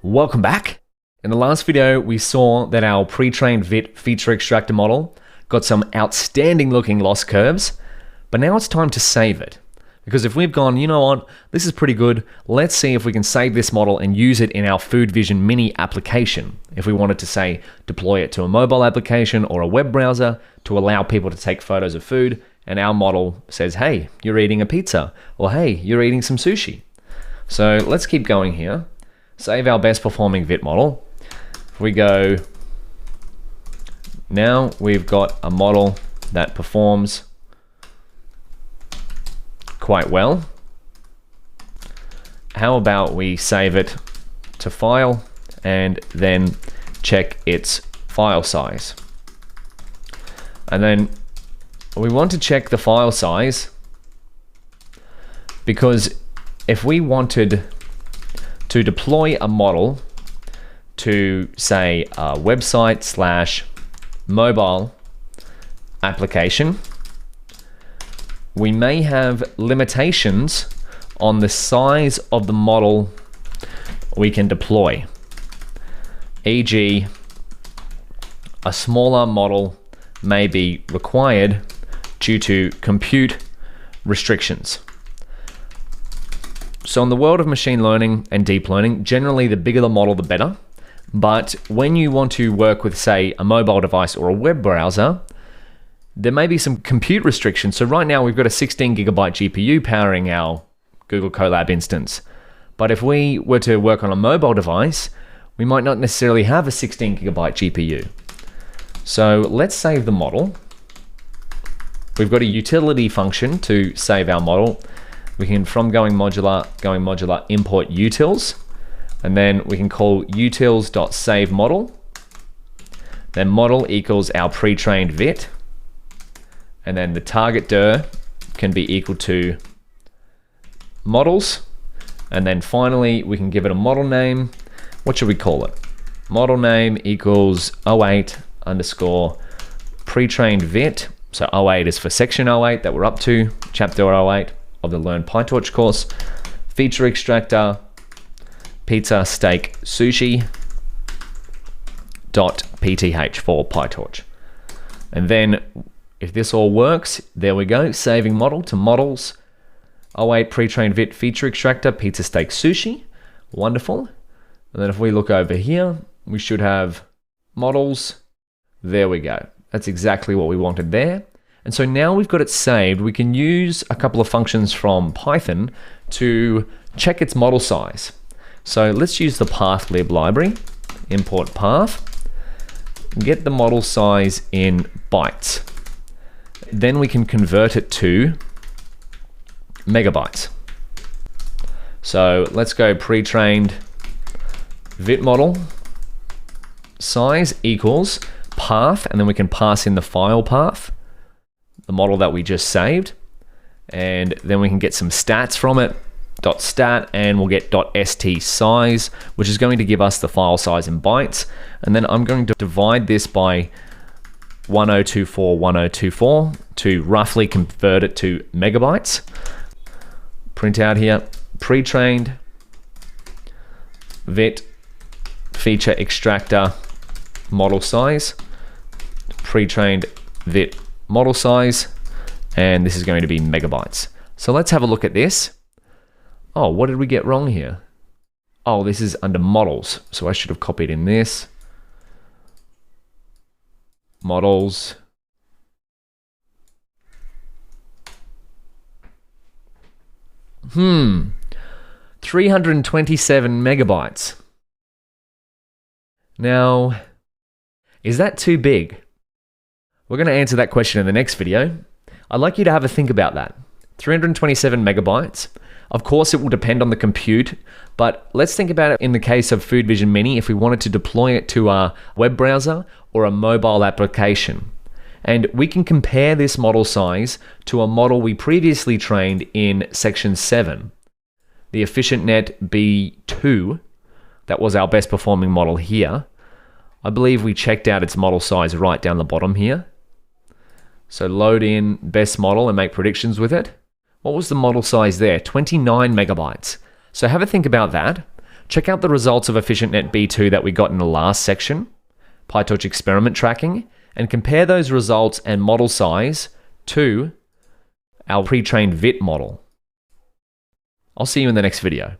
Welcome back. In the last video, we saw that our pre-trained ViT feature extractor model got some outstanding looking loss curves, but now it's time to save it. Because if we've gone, you know what, this is pretty good, let's see if we can save this model and use it in our Food Vision Mini application. If we wanted to, say, deploy it to a mobile application or a web browser to allow people to take photos of food, and our model says, hey, you're eating a pizza, or hey, you're eating some sushi. So let's keep going here. Save our best performing ViT model. If we go, now we've got a model that performs quite well. How about we save it to file and then check its file size. And then we want to check the file size because if we wanted to deploy a model to, say, a website/mobile application, we may have limitations on the size of the model we can deploy. E.g., a smaller model may be required due to compute restrictions. So in the world of machine learning and deep learning, generally the bigger the model, the better. But when you want to work with, say, a mobile device or a web browser, there may be some compute restrictions. So right now we've got a 16 gigabyte GPU powering our Google Colab instance. But if we were to work on a mobile device, we might not necessarily have a 16 gigabyte GPU. So let's save the model. We've got a utility function to save our model. We can, from going modular, import utils, and then we can call utils.saveModel. Then model equals our pre-trained ViT, and then the target dir can be equal to models, and then finally we can give it a model name. What should we call it? Model name equals 08 underscore pre-trained ViT. So 08 is for section 08 that we're up to, chapter 08 of the Learn PyTorch course. Feature extractor pizza steak sushi .pth for PyTorch. And then if this all works, there we go, saving model to models 08 pre-trained ViT feature extractor pizza steak sushi. Wonderful. And then if we look over here, we should have models. There we go. That's exactly what we wanted there. And so now we've got it saved, we can use a couple of functions from Python to check its model size. So let's use the pathlib library, import path, get the model size in bytes. Then we can convert it to megabytes. So let's go pre-trained ViT model size equals path, and then we can pass in the file path, the model that we just saved, and then we can get some stats from it, .stat, and we'll get .st size, which is going to give us the file size in bytes. And then I'm going to divide this by 1024 to roughly convert it to megabytes. Print out here, pre-trained ViT feature extractor model size, pre-trained ViT model size, and this is going to be megabytes. So let's have a look at this. Oh, what did we get wrong here? Oh, this is under models, so I should have copied in this. Models. Hmm, 327 megabytes. Now, is that too big? We're going to answer that question in the next video. I'd like you to have a think about that. 327 megabytes. Of course, it will depend on the compute, but let's think about it in the case of Food Vision Mini if we wanted to deploy it to a web browser or a mobile application. And we can compare this model size to a model we previously trained in section 7, the EfficientNet B2. That was our best performing model here. I believe we checked out its model size right down the bottom here. So load in best model and make predictions with it. What was the model size there? 29 megabytes. So have a think about that. Check out the results of EfficientNet B2 that we got in the last section, PyTorch experiment tracking, and compare those results and model size to our pre-trained ViT model. I'll see you in the next video.